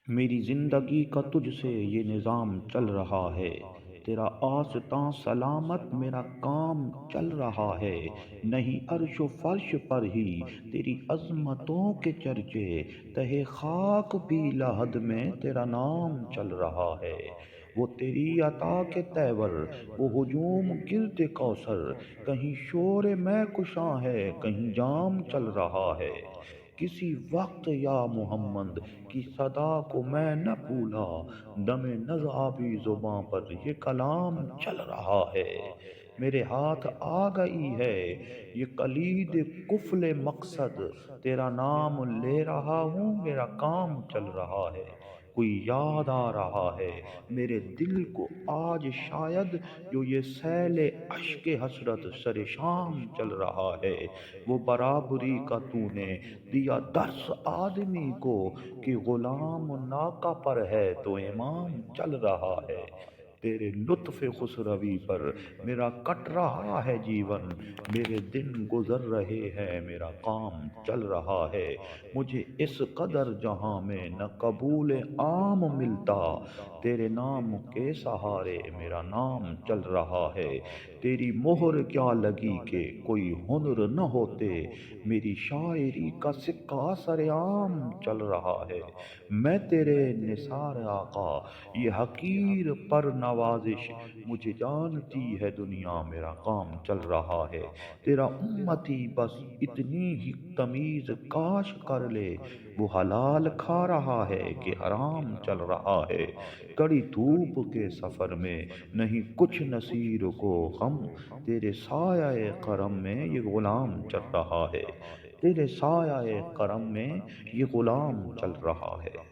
میری زندگی کا تجھ سے یہ نظام چل رہا ہے، تیرا آستاں سلامت میرا کام چل رہا ہے، نہیں عرش و فرش پر ہی تیری عظمتوں کے چرچے، تہے خاک بھی لحد میں تیرا نام چل رہا ہے۔ وہ تیری عطا کے تیور، وہ ہجوم گرد کوثر، کہیں شور میں کشاں ہے کہیں جام چل رہا ہے۔ کسی وقت یا محمد کی صدا کو میں نہ بھولا، دم نزعابی زباں پر یہ کلام چل رہا ہے۔ میرے ہاتھ آ گئی ہے یہ کلید قفل مقصد، تیرا نام لے رہا ہوں میرا کام چل رہا ہے۔ کوئی یاد آ رہا ہے میرے دل کو آج شاید، جو یہ سیل اشک حسرت سر شام چل رہا ہے۔ وہ برابری کا تو نے دیا درس آدمی کو، کہ غلام ناکہ پر ہے تو امام چل رہا ہے۔ تیرے لطف خسروی پر میرا کٹ رہا ہے جیون، میرے دن گزر رہے ہیں میرا کام چل رہا ہے۔ مجھے اس قدر جہاں میں نہ قبول عام ملتا، تیرے نام کے سہارے میرا نام چل رہا ہے۔ تیری مہر کیا لگی کہ کوئی ہنر نہ ہوتے، میری شاعری کا سکہ سرعام چل رہا ہے۔ میں تیرے نثار آقا یہ حقیر پر نوازش، مجھے جانتی ہے دنیا میرا کام چل رہا ہے۔ تیرا امتی بس اتنی ہی تمیز کاش کر لے، وہ حلال کھا رہا ہے کہ حرام چل رہا ہے۔ کڑی دھوپ کے سفر میں نہیں کچھ نصیر کو غم، تیرے سایہ کرم میں یہ غلام چل رہا ہے۔ تیرے سایہ کرم میں یہ غلام چل رہا ہے۔